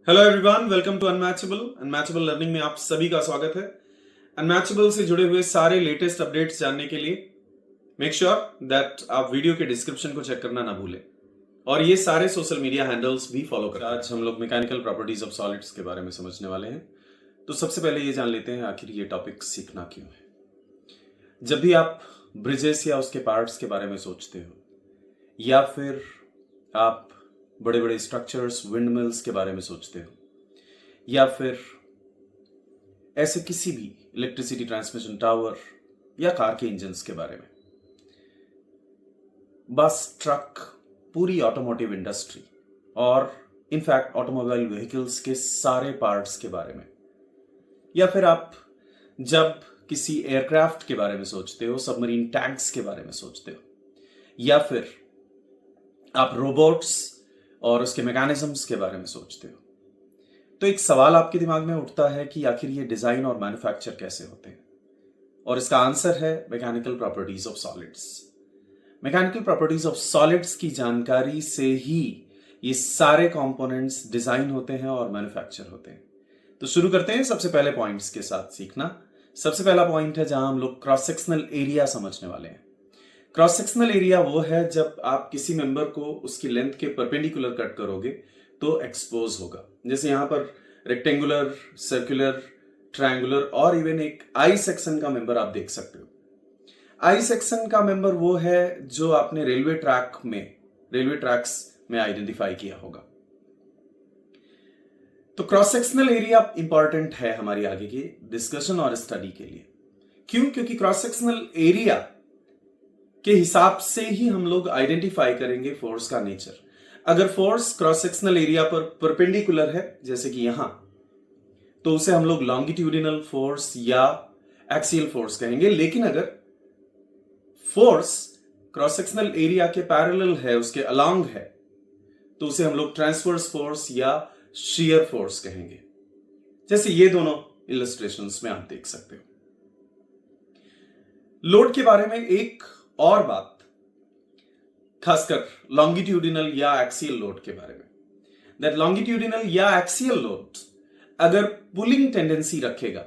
Hello everyone, welcome to Unmatchable Learning में आप सभी का स्वागत है। अनमैचेबल से जुड़े हुए सारे लेटेस्ट अपडेट्स जानने के लिए मेक श्योर दैट आप वीडियो के डिस्क्रिप्शन को चेक करना ना भूलें और ये सारे सोशल मीडिया हैंडल्स भी फॉलो करें। आज हम लोग मैकेनिकल प्रॉपर्टीज ऑफ सॉलिड्स के बारे में समझने वाले हैं। तो सबसे पहले ये जान लेते हैं आखिर ये टॉपिक सीखना क्यों है। जब भी आप ब्रिजेस या उसके पार्ट्स के बारे में सोचते हो या फिर आप बड़े बड़े स्ट्रक्चर्स, विंडमिल्स के बारे में सोचते हो या फिर ऐसे किसी भी इलेक्ट्रिसिटी ट्रांसमिशन टावर या कार के इंजन्स के बारे में, बस, ट्रक, पूरी ऑटोमोटिव इंडस्ट्री और इनफैक्ट ऑटोमोबाइल व्हीकल्स के सारे पार्ट्स के बारे में, या फिर आप जब किसी एयरक्राफ्ट के बारे में सोचते हो, सबमरीन टैंक्स के बारे में सोचते हो, या फिर आप रोबोट्स और उसके मैकेनिज्म्स के बारे में सोचते हो, तो एक सवाल आपके दिमाग में उठता है कि आखिर ये डिजाइन और मैन्युफैक्चर कैसे होते हैं। और इसका आंसर है mechanical properties of solids. Mechanical properties of solids की जानकारी से ही ये सारे कंपोनेंट्स डिजाइन होते हैं और मैन्युफैक्चर होते हैं। तो शुरू करते हैं सबसे पहले पॉइंट्स के साथ सीखना। सबसे पहला पॉइंट है जहां हम लोग क्रॉस सेक्शनल एरिया समझने वाले हैं। क्रॉस सेक्शनल एरिया वो है जब आप किसी मेंबर को उसकी लेंथ के परपेंडिकुलर कट करोगे तो एक्सपोज होगा। जैसे यहां पर रेक्टेंगुलर, सर्कुलर, ट्रायंगुलर और इवन एक आई सेक्शन का मेंबर आप देख सकते हो। आई सेक्शन का मेंबर वो है जो आपने रेलवे ट्रैक्स में आइडेंटिफाई किया होगा। तो क्रॉस सेक्शनल एरिया इंपॉर्टेंट है हमारी आगे की डिस्कशन और स्टडी के लिए। क्यों? क्योंकि क्रॉस सेक्शनल एरिया के हिसाब से ही हम लोग आइडेंटिफाई करेंगे फोर्स का नेचर। अगर फोर्स क्रॉस सेक्शनल एरिया पर परपेंडिकुलर है, जैसे कि यहां, तो उसे हम लोग लॉन्गिट्यूडिनल फोर्स या एक्सियल फोर्स कहेंगे। लेकिन अगर फोर्स क्रॉस सेक्शनल एरिया के पैरेलल है, उसके अलोंग है, तो उसे हम लोग ट्रांसवर्स फोर्स या शियर फोर्स कहेंगे। जैसे ये दोनों इलस्ट्रेशंस में आप देख सकते हो। लोड के बारे में एक और बात, खासकर लॉन्गिट्यूडिनल या एक्सियल लोड के बारे में, दैट लॉन्गिट्यूडिनल या एक्सियल लोड अगर पुलिंग टेंडेंसी रखेगा,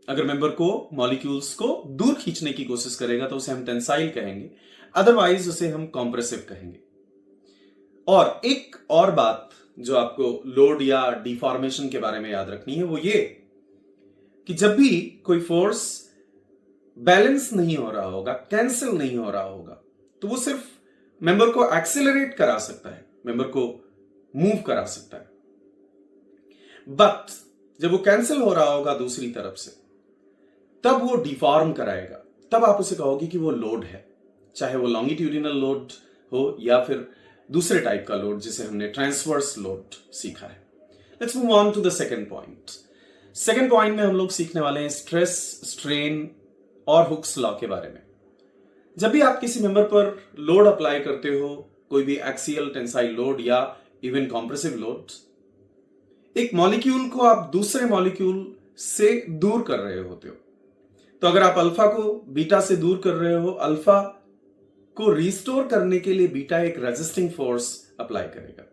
अगर मेंबर को, मॉलिक्यूल्स को दूर खींचने की कोशिश करेगा, तो उसे हम टेंसाइल कहेंगे, अदरवाइज उसे हम कॉम्प्रेसिव कहेंगे। और एक और बात जो आपको लोड या डिफॉर्मेशन के बारे में याद रखनी है वो ये कि जब भी कोई फोर्स बैलेंस नहीं हो रहा होगा, कैंसिल नहीं हो रहा होगा, तो वो सिर्फ मेंबर को एक्सेलरेट करा सकता है, मेंबर को मूव करा सकता है। बट जब वो कैंसिल हो रहा होगा दूसरी तरफ से, तब वो डिफॉर्म कराएगा। तब आप उसे कहोगे कि वो लोड है, चाहे वो लॉन्गिट्यूडिनल लोड हो या फिर दूसरे टाइप का लोड जिसे हमने ट्रांसवर्स लोड सीखा है। Let's move on to the second point. Second point में हम लोग सीखने वाले हैं स्ट्रेस, स्ट्रेन और हुक्स लॉ के बारे में। जब भी आप किसी मेंबर पर लोड अप्लाई करते हो, कोई भी एक्सियल, टेंसाइल लोड या इवन कॉम्प्रेसिव लोड, एक मॉलिक्यूल को आप दूसरे मॉलिक्यूल से दूर कर रहे होते हो। तो अगर आप अल्फा को बीटा से दूर कर रहे हो, अल्फा को रिस्टोर करने के लिए बीटा एक रेजिस्टिंग फोर्स अप्लाई करेगा।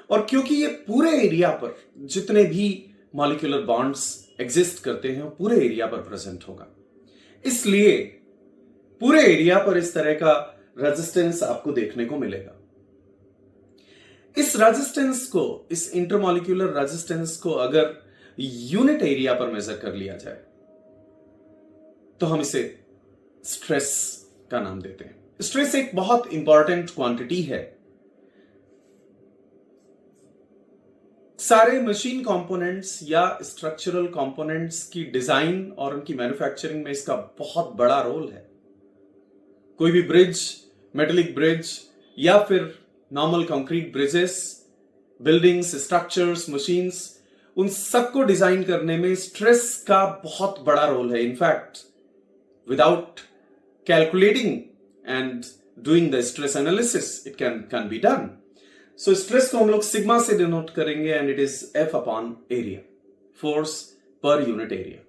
और क्योंकि ये पूरे एरिया पर जितने भी मॉलिक्यूलर बॉन्ड्स एग्जिस्ट करते हैं वो पूरे एरिया पर प्रेजेंट होगा, इसलिए पूरे एरिया पर इस तरह का रेजिस्टेंस आपको देखने को मिलेगा। इस रेजिस्टेंस को, इस इंटरमॉलिक्यूलर रेजिस्टेंस को अगर यूनिट एरिया पर मेजर कर लिया जाए तो हम इसे स्ट्रेस का नाम देते हैं। स्ट्रेस एक बहुत इंपॉर्टेंट क्वांटिटी है। सारे मशीन कंपोनेंट्स या स्ट्रक्चरल कंपोनेंट्स की डिजाइन और उनकी मैन्युफैक्चरिंग में इसका बहुत बड़ा रोल है। कोई भी ब्रिज, मेटेलिक ब्रिज या फिर normal concrete bridges, buildings, structures, machines, उन सबको डिजाइन करने में स्ट्रेस का बहुत बड़ा रोल है। In fact without calculating and doing the stress analysis it can be done. So stress को हम लोग सिग्मा से डिनोट करेंगे and it is F upon area, force per unit area.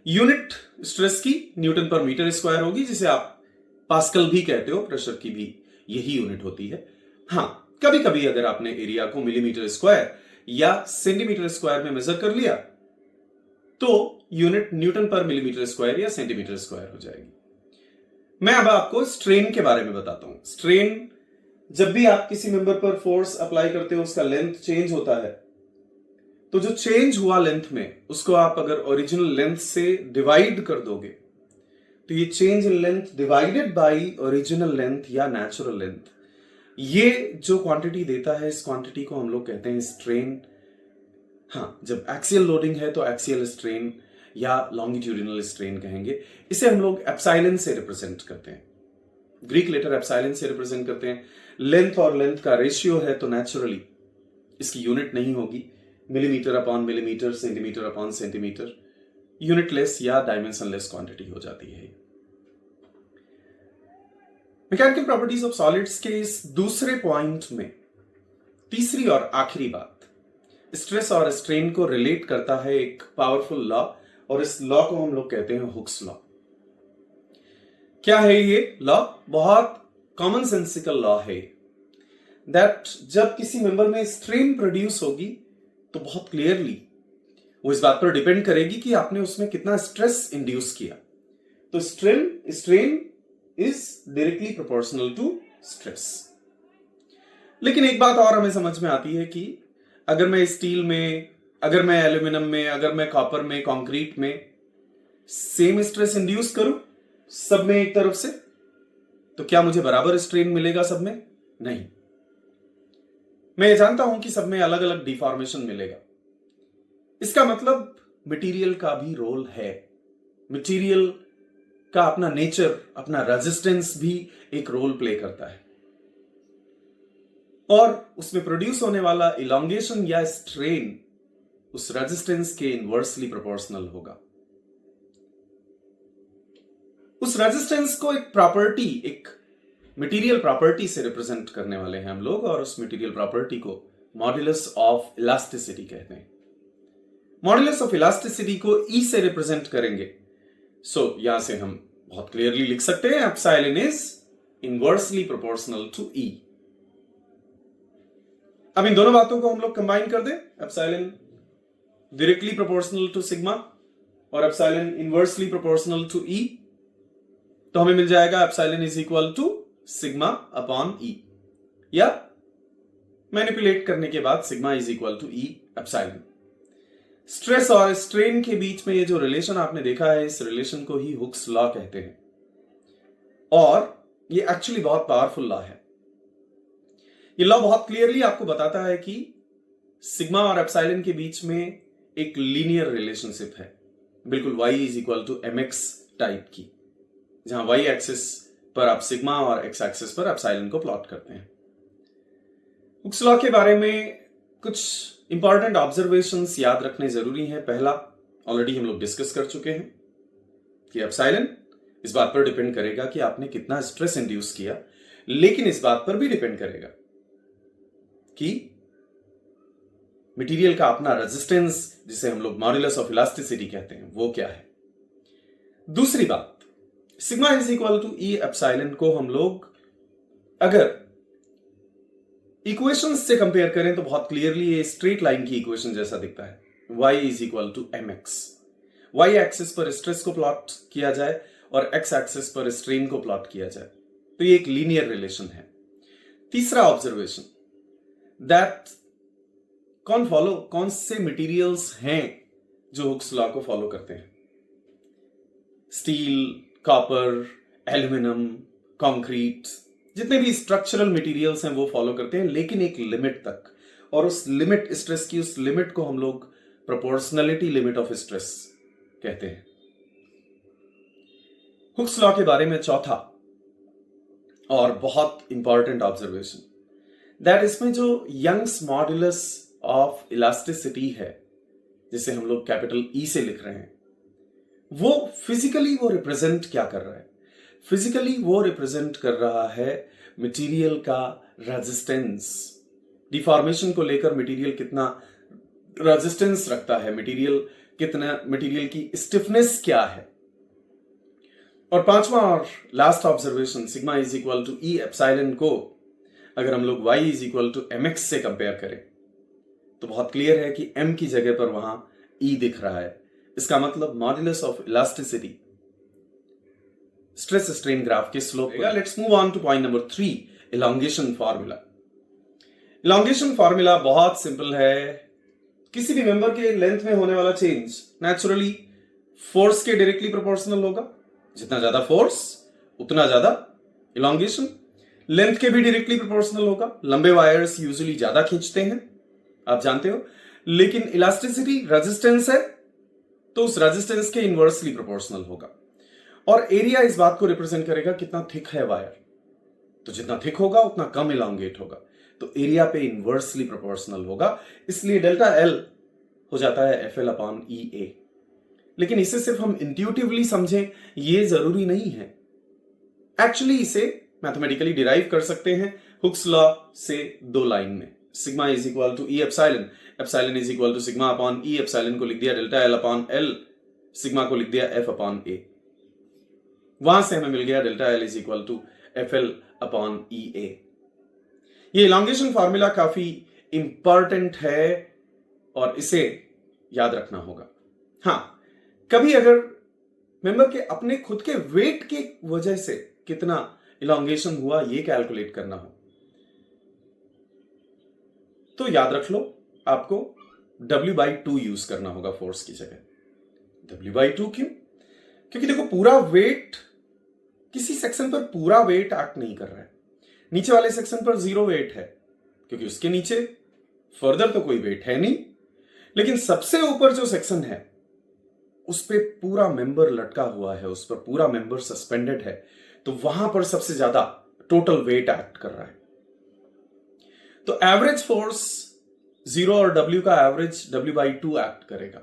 Unit stress की न्यूटन पर मीटर स्क्वायर होगी, जिसे आप पास्कल भी कहते हो, प्रेशर की भी यही यूनिट होती है। हाँ, कभी कभी अगर आपने एरिया को मिलीमीटर स्क्वायर या सेंटीमीटर स्क्वायर में मेजर कर लिया तो यूनिट न्यूटन पर मिलीमीटर स्क्वायर या सेंटीमीटर स्क्वायर हो जाएगी। मैं अब आपको स्ट्रेन के बारे में बताता हूं। स्ट्रेन, जब भी आप किसी मेंबर पर फोर्स अप्लाई करते हो उसका लेंथ चेंज होता है, तो जो चेंज हुआ लेंथ में उसको आप अगर ओरिजिनल लेंथ से डिवाइड कर दोगे तो ये change in length divided by original length या नेचुरल लेंथ, ये जो क्वांटिटी देता है, इस क्वांटिटी को हम लोग कहते हैं स्ट्रेन। हाँ, जब एक्सियल लोडिंग है तो एक्सियल स्ट्रेन या लॉन्गिट्यूडिनल स्ट्रेन कहेंगे। इसे हम लोग एप्सिलॉन से रिप्रेजेंट करते हैं, ग्रीक लेटर एप्सिलॉन से रिप्रेजेंट करते हैं। लेंथ और लेंथ का रेशियो है तो नेचुरली इसकी यूनिट नहीं होगी, millimetre upon millimetre, centimetre upon centimetre, unitless या डायमेंशनलेस क्वांटिटी हो जाती है। मैकेनिकल प्रॉपर्टीज ऑफ सॉलिड्स के इस दूसरे पॉइंट में तीसरी और आखिरी बात, स्ट्रेस और स्ट्रेन को रिलेट करता है एक पावरफुल लॉ, और इस लॉ को हम लोग कहते हैं हुक्स लॉ। क्या है ये लॉ? बहुत कॉमन सेंसिकल लॉ है दैट जब किसी मेंबर में स्ट्रेन प्रोड्यूस होगी तो बहुत क्लियरली वो इस बात पर डिपेंड करेगी कि आपने उसमें कितना स्ट्रेस इंड्यूस किया। तो strain is directly proportional to stress. लेकिन एक बात और हमें समझ में आती है कि अगर मैं स्टील में, अगर मैं एल्यूमिनियम में, अगर मैं कॉपर में, कंक्रीट में सेम स्ट्रेस इंड्यूस करूं सब में एक तरफ से, तो क्या मुझे बराबर स्ट्रेन मिलेगा सब में? नहीं। मैं ये जानता हूं कि सब में अलग अलग डिफॉर्मेशन मिलेगा। इसका मतलब मटेरियल का भी रोल है। मटेरियल का अपना नेचर, अपना रेजिस्टेंस भी एक रोल प्ले करता है, और उसमें प्रोड्यूस होने वाला इलॉन्गेशन या स्ट्रेन उस रेजिस्टेंस के इनवर्सली प्रोपोर्शनल होगा। उस रेजिस्टेंस को एक प्रॉपर्टी, एक मटेरियल प्रॉपर्टी से रिप्रेजेंट करने वाले हैं हम लोग, और उस मटेरियल प्रॉपर्टी को मॉड्यूलस ऑफ इलास्टिसिटी कहते हैं। मॉड्यूलस ऑफ इलास्टिसिटी को ई से रिप्रेजेंट करेंगे। सो यहां से हम बहुत क्लियरली लिख सकते हैं epsilon is inversely proportional to E. अब इन दोनों बातों को हम लोग कंबाइन कर दें, epsilon directly proportional to sigma और epsilon inversely proportional to E, तो हमें मिल जाएगा epsilon is equal to sigma upon E, या मैनिपुलेट करने के बाद sigma is equal to E epsilon. Stress और स्ट्रेन के बीच में ये जो रिलेशन आपने देखा है, इस रिलेशन को ही हुक्स लॉ कहते हैं, और ये एक्चुअली बहुत पावरफुल लॉ है। ये लॉ बहुत क्लियरली आपको बताता है कि सिग्मा और एप्सिलॉन के बीच में एक लीनियर रिलेशनशिप है, बिल्कुल y is equal to mx type की, जहां y एक्सिस पर आप सिग्मा और x एक्सिस पर एप्सिलॉन को प्लॉट करते हैं। हुक्स लॉ के बारे में कुछ इंपॉर्टेंट ऑब्जर्वेशंस याद रखने जरूरी हैं। पहला ऑलरेडी हम लोग डिस्कस कर चुके हैं कि एप्सिलॉन इस बात पर डिपेंड करेगा कि आपने कितना स्ट्रेस इंड्यूस किया, लेकिन इस बात पर भी डिपेंड करेगा कि मटेरियल का अपना रेजिस्टेंस, जिसे हम लोग मॉड्यूलस ऑफ इलास्टिसिटी कहते हैं, वो क्या है। दूसरी बात, sigma is equal to E epsilon को हम लोग अगर इक्वेशंस से कंपेयर करें तो बहुत क्लियरली ये स्ट्रेट लाइन की इक्वेशन जैसा दिखता है। y is equal to mx, y axis पर स्ट्रेस को प्लॉट किया जाए और x एक्सिस पर स्ट्रेन को प्लॉट किया जाए, तो ये एक लीनियर रिलेशन है। तीसरा ऑब्जर्वेशन, दैट कौन से मटेरियल्स हैं जो हुक्स लॉ को फॉलो करते हैं? स्टील, कॉपर, एल्यूमिनियम, कंक्रीट, जितने भी स्ट्रक्चरल मटेरियल्स हैं वो फॉलो करते हैं, लेकिन एक लिमिट तक, और उस लिमिट, स्ट्रेस की उस लिमिट को हम लोग प्रोपोर्शनलिटी लिमिट ऑफ स्ट्रेस कहते हैं। हुक्स लॉ के बारे में चौथा और बहुत इंपॉर्टेंट ऑब्जर्वेशन, दैट इसमें जो यंग्स मॉड्यूलस ऑफ इलास्टिसिटी है, जिसे हम लोग कैपिटल ई से लिख रहे हैं, वो फिजिकली वो रिप्रेजेंट क्या कर रहा है? फिजिकली वो रिप्रेजेंट कर रहा है मटेरियल का रेजिस्टेंस। डिफॉर्मेशन को लेकर मटेरियल कितना रेजिस्टेंस रखता है, मटेरियल की स्टिफनेस क्या है। और पांचवा और last observation, sigma is equal to E epsilon को अगर हम लोग y is equal to m x से कंपेयर करें तो बहुत क्लियर है कि m की जगह पर वहां E दिख रहा है। इसका मतलब modulus of elasticity stress strain graph के slope. Let's move on to point number 3, elongation formula. Elongation formula बहुत सिंपल है। किसी भी मेंबर के लेंथ में होने वाला चेंज नेचुरली फोर्स के डायरेक्टली प्रोपोर्शनल होगा। जितना ज्यादा फोर्स उतना ज्यादा इलॉन्गेशन। लेंथ के भी डायरेक्टली प्रोपोर्शनल होगा। लंबे वायर्स यूजुअली ज्यादा खींचते हैं, आप जानते हो, लेकिन इलास्टिसिटी रेजिस्टेंस है तो उस रेजिस्टेंस के इनवर्सली प्रोपोर्शनल होगा। और एरिया इस बात को रिप्रेजेंट करेगा कितना थिक है वायर, तो जितना थिक होगा उतना कम इलॉन्गेट होगा, तो एरिया पे इनवर्सली प्रोपोर्शनल होगा। इसलिए डेल्टा एल हो जाता है एफ एल अपॉन ई ए। लेकिन इसे सिर्फ हम इंट्यूटिवली समझें ये जरूरी नहीं है। एक्चुअली इसे मैथमेटिकली डिराइव कर सकते हैं हुक्स लॉ से 2 लाइन में। Sigma is equal to E epsilon, epsilon is equal to sigma upon E. Epsilon को लिख दिया delta L upon L, sigma को लिख दिया एफ अपॉन ए। वहां से हमें मिल गया delta L is equal to F L upon E A. ये इलॉन्गेशन फॉर्मूला काफी इंपॉर्टेंट है और इसे याद रखना होगा। हाँ, कभी अगर मेंबर के अपने खुद के वेट की वजह से कितना इलॉन्गेशन हुआ ये कैलकुलेट करना हो तो याद रख लो आपको W/2 यूज करना होगा फोर्स की जगह। W/2 क्यों? क्योंकि देखो पूरा वेट किसी सेक्शन पर पूरा वेट एक्ट नहीं कर रहा है। नीचे वाले सेक्शन पर 0 वेट है क्योंकि उसके नीचे फर्दर तो कोई वेट है नहीं, लेकिन सबसे ऊपर जो सेक्शन है उस पे पूरा मेंबर लटका हुआ है, उस पर पूरा मेंबर सस्पेंडेड है, तो वहां पर सबसे ज्यादा टोटल वेट एक्ट कर रहा है। तो एवरेज फोर्स 0 और W का एवरेज W/2 एक्ट करेगा।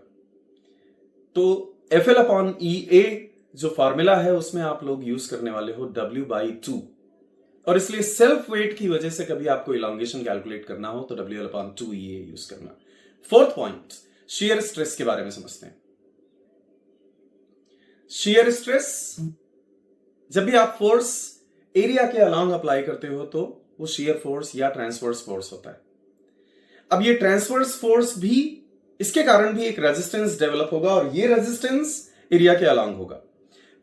तो एफ एल अपॉन ई ए जो फॉर्मूला है उसमें आप लोग यूज करने वाले हो W/2, और इसलिए सेल्फ वेट की वजह से कभी आपको इलॉन्गेशन कैलकुलेट करना हो तो W/2EA यूज करना। 4th पॉइंट, शियर स्ट्रेस के बारे में समझते हैं। शियर स्ट्रेस, जब भी आप फोर्स एरिया के अलोंग अप्लाई करते हो तो वो शियर फोर्स या ट्रांसवर्स फोर्स होता है। अब ये ट्रांसवर्स फोर्स भी, इसके कारण भी एक रेजिस्टेंस डेवलप होगा और ये रेजिस्टेंस एरिया के अलोंग होगा।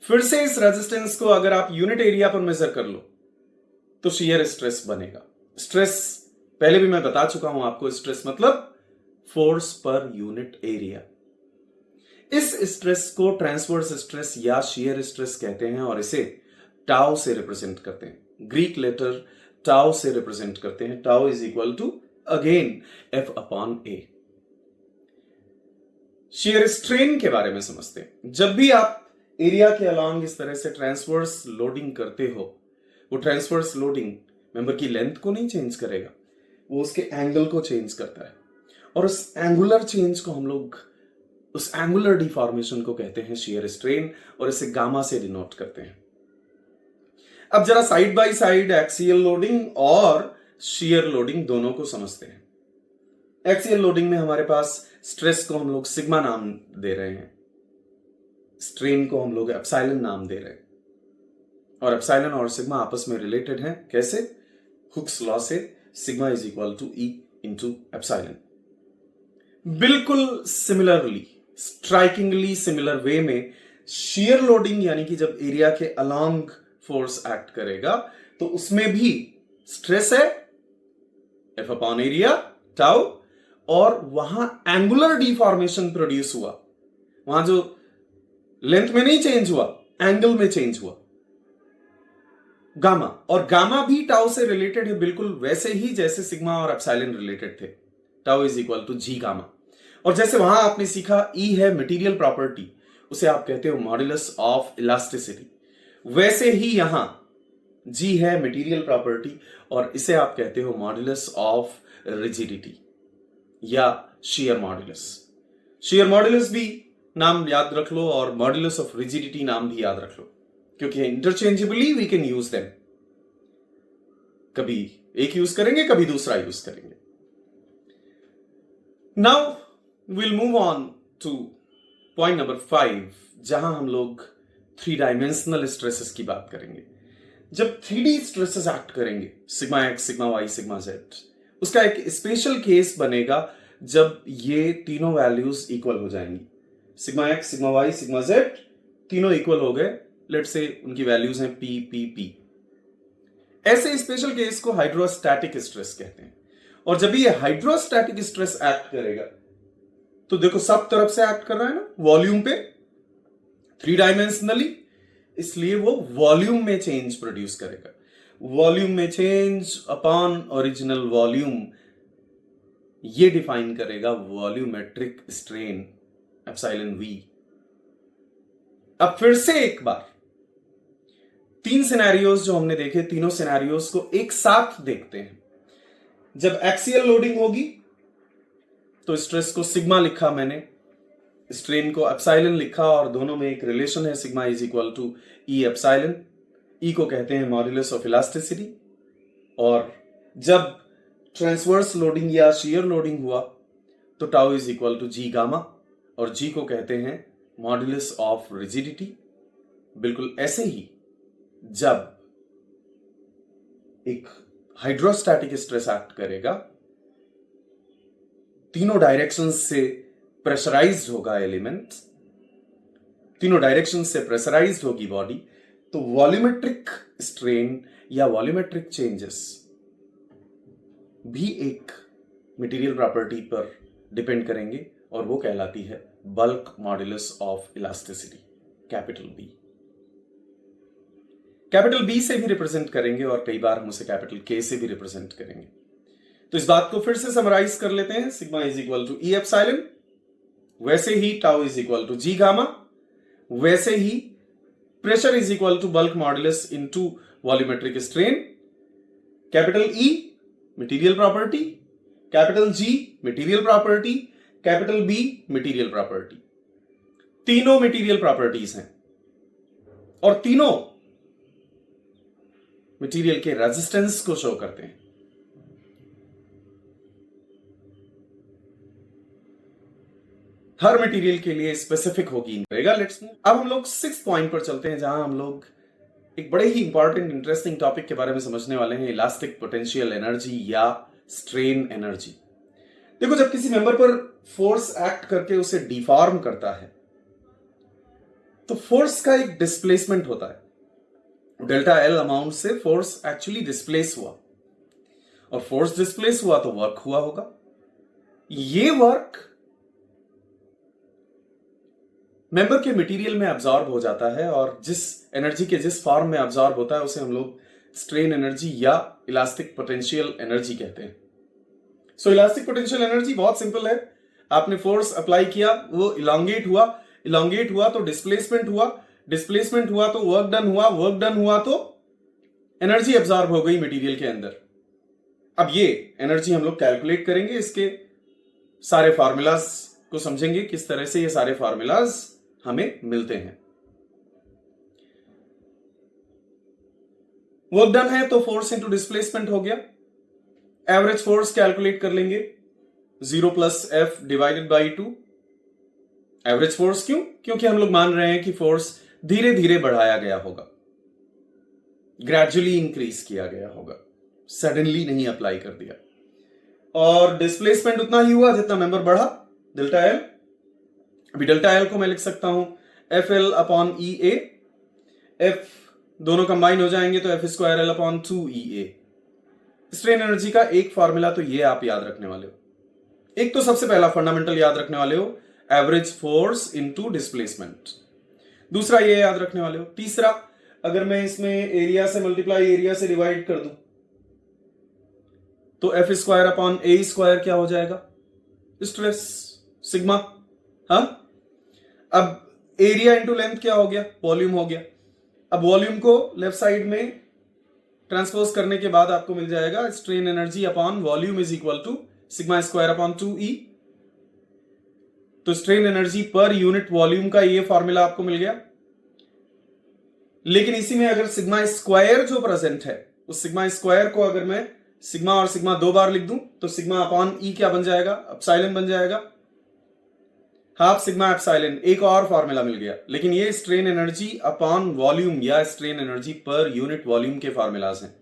फिर से इस रेजिस्टेंस को अगर आप यूनिट एरिया पर मेजर कर लो तो शियर स्ट्रेस बनेगा। स्ट्रेस पहले भी मैं बता चुका हूं आपको, स्ट्रेस मतलब फोर्स पर यूनिट एरिया। इस स्ट्रेस को ट्रांसवर्स स्ट्रेस या शियर स्ट्रेस कहते हैं और इसे टाउ से रिप्रेजेंट करते हैं। ग्रीक लेटर टाउ से रिप्रेजेंट करते हैं। Tau is equal to again F upon A. Shear strain के बारे में समझते हैं। जब भी आप एरिया के अलोंग इस तरह से ट्रांसवर्स लोडिंग करते हो, वो ट्रांसवर्स लोडिंग मेंबर की लेंथ को नहीं चेंज करेगा, वो उसके एंगल को चेंज करता है, और उस एंगुलर चेंज को हम लोग, उस एंगुलर डिफॉर्मेशन को कहते हैं शियर स्ट्रेन, और इसे गामा से डिनोट करते हैं। अब जरा side by side axial loading और शियर लोडिंग दोनों को समझते हैं। एक्सियल लोडिंग में हमारे पास स्ट्रेस को हम लोग सिग्मा नाम दे रहे हैं, स्ट्रेन को हम लोग एप्सिलॉन नाम दे रहे हैं, और एप्सिलॉन और सिग्मा आपस में रिलेटेड हैं। कैसे? हुक्स लॉ से sigma is equal to E into epsilon. बिल्कुल सिमिलरली, स्ट्राइकिंगली सिमिलर वे में शियर लोडिंग, यानी कि जब एरिया के अलोंग फोर्स एक्ट करेगा तो उसमें भी स्ट्रेस है एफ अपॉन एरिया टाउ, और वहां एंगुलर डिफॉर्मेशन प्रोड्यूस हुआ, वहां जो लेंथ में नहीं चेंज हुआ, एंगल में चेंज हुआ, गामा। और गामा भी टाउ से रिलेटेड है, बिल्कुल वैसे ही जैसे सिग्मा और एप्सिलॉन रिलेटेड थे। Tau is equal to G gamma. और जैसे वहां आपने सीखा ई है मटेरियल प्रॉपर्टी, उसे आप कहते हो मॉड्यूलस ऑफ इलास्टिसिटी, वैसे ही यहां जी है मटेरियल प्रॉपर्टी और इसे आप कहते हो मॉड्यूलस ऑफ रिजिडिटी या शियर मॉड्यूलस। शियर मॉड्यूलस भी नाम याद रख लो और मॉड्यूलस ऑफ रिजिडिटी नाम भी याद रख लो, क्योंकि interchangeably we can use them. कभी एक यूज करेंगे, कभी दूसरा यूज करेंगे। Now will move on to point number 5, जहां हम लोग 3 डायमेंशनल स्ट्रेसेस की बात करेंगे। जब 3D स्ट्रेसेस एक्ट करेंगे, sigma X, sigma Y, sigma Z, उसका एक स्पेशल केस बनेगा जब ये तीनों वैल्यूज इक्वल हो जाएंगी। Sigma X, sigma Y, sigma Z तीनों इक्वल हो गए, लेट्स से उनकी वैल्यूज हैं पी पी पी। ऐसे स्पेशल केस को हाइड्रोस्टैटिक स्ट्रेस कहते हैं। और जब ये हाइड्रोस्टैटिक स्ट्रेस एक्ट करेगा तो देखो सब तरफ से एक्ट कर रहा है ना, वॉल्यूम पे, 3 डायमेंशनली, इसलिए वो वॉल्यूम में चेंज प्रोड्यूस करेगा। वॉल्यूम में चेंज अपॉन ओरिजिनल वॉल्यूम, ये डिफाइन करेगा वॉल्यूमेट्रिक स्ट्रेन एप्सिलॉन वी। अब फिर से एक बार 3 सिनेरियोज जो हमने देखे, तीनों सिनेरियोज को एक साथ देखते हैं। जब एक्सियल लोडिंग होगी तो स्ट्रेस को सिग्मा लिखा मैंने, स्ट्रेन को एप्सिलॉन लिखा, और दोनों में एक रिलेशन है, sigma is equal to E epsilon. E को कहते हैं मॉड्यूलस ऑफ इलास्टिसिटी। और जब ट्रांसवर्स लोडिंग या शियर लोडिंग हुआ तो tau is equal to G gamma, और जी को कहते हैं मॉड्यूलस ऑफ रिजिडिटी। बिल्कुल ऐसे ही जब एक हाइड्रोस्टैटिक स्ट्रेस एक्ट करेगा, तीनों डायरेक्शन से प्रेशराइज्ड होगा एलिमेंट, तीनों डायरेक्शन से प्रेशराइज्ड होगी बॉडी, तो वॉल्यूमेट्रिक स्ट्रेन या वॉल्यूमेट्रिक चेंजेस भी एक मटेरियल प्रॉपर्टी पर डिपेंड करेंगे, और वो कहलाती है bulk modulus of elasticity, capital B. Capital B से भी रिप्रेजेंट करेंगे और कई बार हम उसे कैपिटल के से भी रिप्रेजेंट करेंगे। तो इस बात को फिर से समराइज कर लेते हैं, sigma is equal to E epsilon, वैसे ही tau is equal to G gamma, वैसे ही pressure is equal to bulk modulus into volumetric strain. Capital E material property, capital G material property, capital B material property. तीनों material properties हैं और तीनों material के resistance को show करते हैं। हर मटेरियल के लिए स्पेसिफिक होगी रहेगा। Let's move. अब हम लोग 6 पॉइंट पर चलते हैं, जहां हम लोग एक बड़े ही इंपॉर्टेंट इंटरेस्टिंग टॉपिक के बारे में समझने वाले हैं, इलास्टिक पोटेंशियल एनर्जी या स्ट्रेन एनर्जी। देखो, जब किसी मेंबर पर फोर्स एक्ट करके उसे डिफॉर्म करता है तो फोर्स का एक डिस्प्लेसमेंट होता है। डेल्टा एल अमाउंट से फोर्स एक्चुअली डिस्प्लेस हुआ, और फोर्स डिस्प्लेस हुआ तो वर्क हुआ होगा। ये वर्क मेंबर के मटेरियल में अब्सॉर्ब हो जाता है, और जिस एनर्जी के जिस फॉर्म में अब्सॉर्ब होता है उसे हम लोग स्ट्रेन एनर्जी या इलास्टिक पोटेंशियल एनर्जी कहते हैं। सो इलास्टिक पोटेंशियल एनर्जी बहुत सिंपल है। आपने फोर्स अप्लाई किया, वो इलांगेट हुआ तो डिस्प्लेसमेंट हुआ तो वर्क डन हुआ तो एनर्जी अब्सॉर्ब हो गई मटेरियल के अंदर। अब ये एनर्जी हम लोग कैलकुलेट करेंगे, इसके सारे फार्मूलाज को समझेंगे, किस तरह से ये सारे फार्मूलाज हमें मिलते हैं। वर्क डन है तो फोर्स इंटू डिस्प्लेसमेंट हो गया। एवरेज फोर्स कैलकुलेट कर लेंगे, 0 plus F divided by 2। Average force क्यों? क्योंकि हम लोग मान रहे हैं कि फोर्स धीरे धीरे बढ़ाया गया होगा, ग्रेजुअली इंक्रीज किया गया होगा, सडनली नहीं अप्लाई कर दिया। और डिस्प्लेसमेंट उतना ही हुआ जितना मेंबर बढ़ा, डेल्टा एल। अभी डेल्टा एल को मैं लिख सकता हूं एफ एल अपॉन ई ए, एफ दोनों कंबाइन हो जाएंगे तो एफ स्क्वायर एल अपॉन 2 ई ए। स्ट्रेन एनर्जी का एक फॉर्मूला तो ये आप याद रखने वाले हो। एक तो सबसे पहला फंडामेंटल याद रखने वाले हो, एवरेज फोर्स इनटू डिस्प्लेसमेंट। दूसरा ये याद रखने वाले हो। तीसरा, अगर मैं इसमें एरिया से मल्टीप्लाई एरिया से डिवाइड कर दूं तो एफ स्क्वायर अपॉन ए स्क्वायर क्या हो जाएगा? Stress sigma. हाँ, अब एरिया इंटू लेंथ क्या हो गया? वॉल्यूम हो गया। अब वॉल्यूम को लेफ्ट साइड में ट्रांसपोज करने के बाद आपको मिल जाएगा strain energy upon volume is equal to sigma square upon 2e। तो strain energy per unit volume का ये फॉर्मूला आपको मिल गया। लेकिन इसी में अगर सिग्मा स्क्वायर जो प्रेजेंट है, उस सिग्मा स्क्वायर को अगर मैं सिग्मा और सिग्मा 2 बार लिख दूं तो सिग्मा अपॉन ई क्या बन जाएगा? एप्सिलॉन बन जाएगा। हाफ सिग्मा एप्सिलॉन, एक और फॉर्मूला मिल गया, लेकिन ये स्ट्रेन एनर्जी अपॉन वॉल्यूम या strain energy per unit volume के फॉर्मूलाज हैं।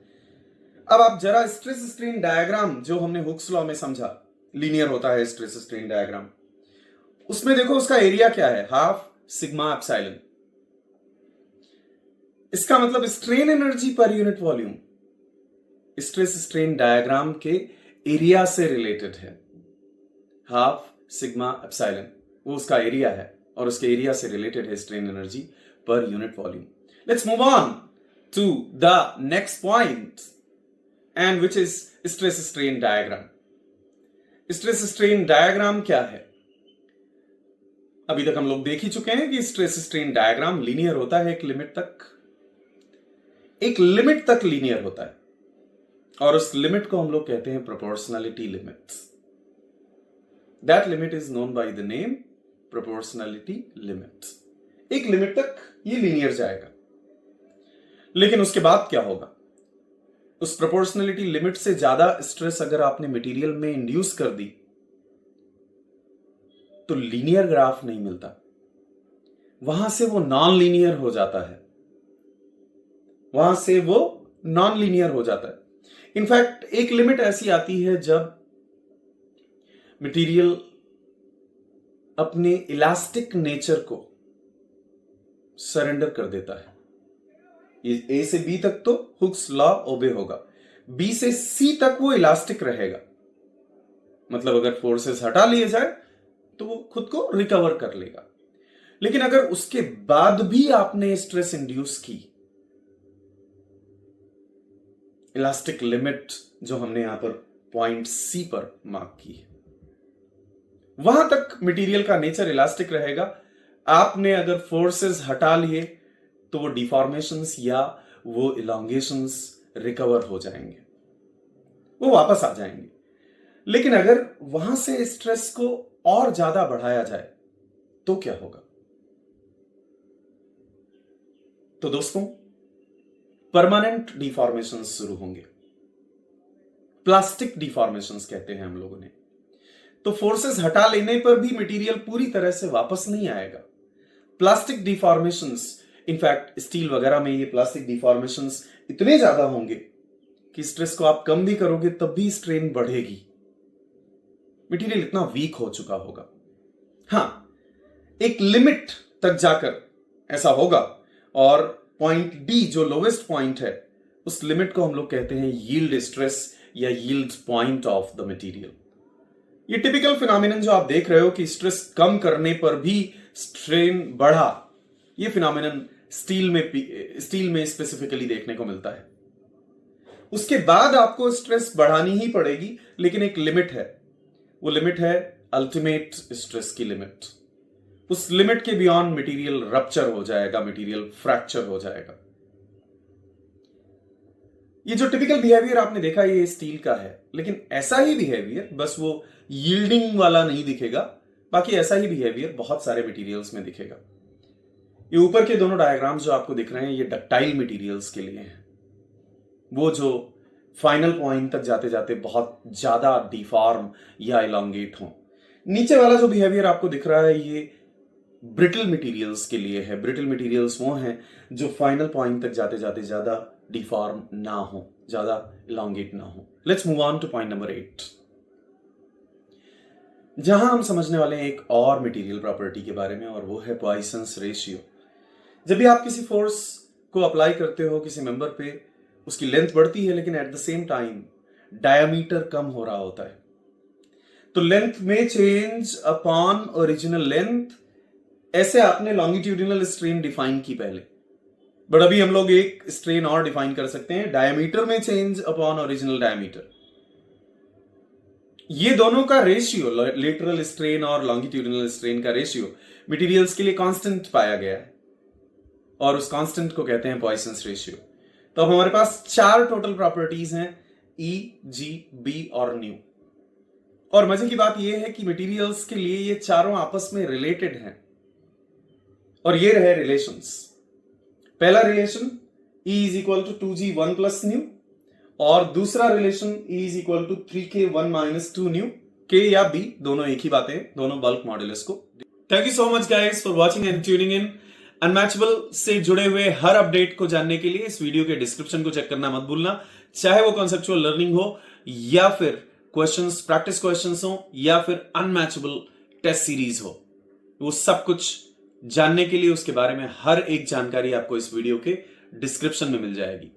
अब आप जरा स्ट्रेस स्ट्रेन डायग्राम जो हमने हुक्स लॉ में समझा, लीनियर होता है स्ट्रेस स्ट्रेन डायग्राम, उसमें देखो उसका एरिया क्या है, हाफ सिग्मा एप्सिलॉन। इसका मतलब strain energy per unit volume stress strain diagram के एरिया से रिलेटेड है। हाफ सिग्मा एप्सिलॉन वो उसका एरिया है और उसके एरिया से रिलेटेड है strain energy per unit volume. Let's move on to the next point and which is stress strain diagram. Stress strain diagram क्या है? अभी तक हम लोग देख ही चुके हैं कि स्ट्रेस स्ट्रेन डायग्राम लीनियर होता है, एक लिमिट तक लीनियर होता है, और उस लिमिट को हम लोग कहते हैं proportionality limit. That limit is known by the name proportionality limit. एक लिमिट तक ये लीनियर जाएगा, लेकिन उसके बाद क्या होगा? उस प्रोपोर्शनलिटी लिमिट से ज्यादा स्ट्रेस अगर आपने मटेरियल में इंड्यूस कर दी तो लीनियर ग्राफ नहीं मिलता, वहां से वो नॉन लीनियर हो जाता है, इनफैक्ट एक लिमिट ऐसी आती है जब मटेरियल अपने इलास्टिक नेचर को सरेंडर कर देता है। ए से बी तक तो हुक्स लॉ ओबे होगा, बी से सी तक वो इलास्टिक रहेगा, मतलब अगर फोर्सेस हटा लिए जाए तो वो खुद को रिकवर कर लेगा। लेकिन अगर उसके बाद भी आपने स्ट्रेस इंड्यूस की, इलास्टिक लिमिट जो हमने यहां पर पॉइंट सी पर मार्क की है, वहां तक मटेरियल का नेचर इलास्टिक रहेगा। आपने अगर फोर्सेस हटा लिए तो वो डिफॉर्मेशंस या वो इलॉन्गेशंस रिकवर हो जाएंगे, वो वापस आ जाएंगे। लेकिन अगर वहां से स्ट्रेस को और ज्यादा बढ़ाया जाए तो क्या होगा? तो दोस्तों, परमानेंट डिफॉर्मेशंस शुरू होंगे, प्लास्टिक डिफॉर्मेशंस कहते हैं हम लोगों ने। तो फोर्सेस हटा लेने पर भी मटेरियल पूरी तरह से वापस नहीं आएगा। प्लास्टिक डिफॉर्मेशंस, इनफैक्ट स्टील वगैरह में ये प्लास्टिक डिफॉर्मेशंस इतने ज्यादा होंगे कि स्ट्रेस को आप कम भी करोगे तब भी स्ट्रेन बढ़ेगी, मटेरियल इतना वीक हो चुका होगा। हां, एक लिमिट तक जाकर ऐसा होगा, और पॉइंट डी जो लोवेस्ट पॉइंट है, उस लिमिट को हम लोग कहते हैं यील्ड स्ट्रेस या yield point of the material. ये टिपिकल फिनोमिनन जो आप देख रहे हो कि स्ट्रेस कम करने पर भी स्ट्रेन बढ़ा, ये फिनोमिनन स्टील में स्पेसिफिकली देखने को मिलता है। उसके बाद आपको स्ट्रेस बढ़ानी ही पड़ेगी, लेकिन एक लिमिट है, वो लिमिट है अल्टीमेट स्ट्रेस की लिमिट। उस लिमिट के बियॉन्ड मटेरियल रप्चर हो जाएगा, मटेरियल फ्रैक्चर हो जाएगा। ये जो टिपिकल बिहेवियर आपने देखा ये स्टील का है, लेकिन ऐसा ही बिहेवियर, बस वो यील्डिंग वाला नहीं दिखेगा, बाकी ऐसा ही बिहेवियर बहुत सारे मटेरियल्स में दिखेगा। ये ऊपर के दोनों डायग्राम्स जो आपको दिख रहे हैं, ये डक्टाइल मटेरियल्स के लिए हैं, वो जो फाइनल पॉइंट तक जाते जाते बहुत ज्यादा डिफॉर्म या इलॉन्गेट हो। नीचे वाला जो बिहेवियर आपको दिख रहा है ये ब्रिटल मटेरियल्स के लिए है। ब्रिटल मटेरियल्स वो हैं जो फाइनल पॉइंट तक जाते जाते ज्यादा डिफॉर्म ना हो, ज्यादा इलॉन्गेट ना हो। Let's move on to point number 8, जहां हम समझने वाले हैं एक और मटेरियल प्रॉपर्टी के बारे में, और वो है पॉइसंस रेशियो। जब भी आप किसी फोर्स को अप्लाई करते हो किसी मेंबर पे, उसकी लेंथ बढ़ती है, लेकिन at the same time diameter कम हो रहा होता है। तो लेंथ में चेंज अपॉन ओरिजिनल लेंथ, ऐसे आपने लॉन्गिट्यूडिनल स्ट्रेन डिफाइन की पहले, बट अभी हम लोग एक स्ट्रेन और डिफाइन कर सकते हैं, डायमीटर में चेंज अपॉन ओरिजिनल डायमीटर। ये दोनों का रेशियो, लेटरल स्ट्रेन और लॉन्गिट्यूडिनल स्ट्रेन का रेशियो मटेरियल्स के लिए कांस्टेंट पाया गया है, और उस कांस्टेंट को कहते हैं पॉइसंस रेशियो। तो अब हमारे पास 4 टोटल प्रॉपर्टीज हैं, E, G, B और न्यू। और मजे की बात यह है कि मटेरियल्स के लिए ये चारों आपस में रिलेटेड हैं, और ये रहे रिलेशंस। पहला relation E is equal to 2G 1 plus nu, और दूसरा relation E is equal to 3K 1 minus 2 nu. K या B दोनों एक ही बातें, दोनों बल्क मॉड्यूलस को। Thank you so much guys for watching and tuning in. Unmatchable से जुड़े हुए हर अपडेट को जानने के लिए इस वीडियो के डिस्क्रिप्शन को चेक करना मत भूलना, चाहे वो कॉन्सेप्चुअल लर्निंग हो या फिर क्वेश्चंस, प्रैक्टिस क्वेश्चंस हो या फिर अनमैचेबल टेस्ट सीरीज हो। वो सब कुछ जानने के लिए उसके बारे में हर एक जानकारी आपको इस वीडियो के डिस्क्रिप्शन में मिल जाएगी।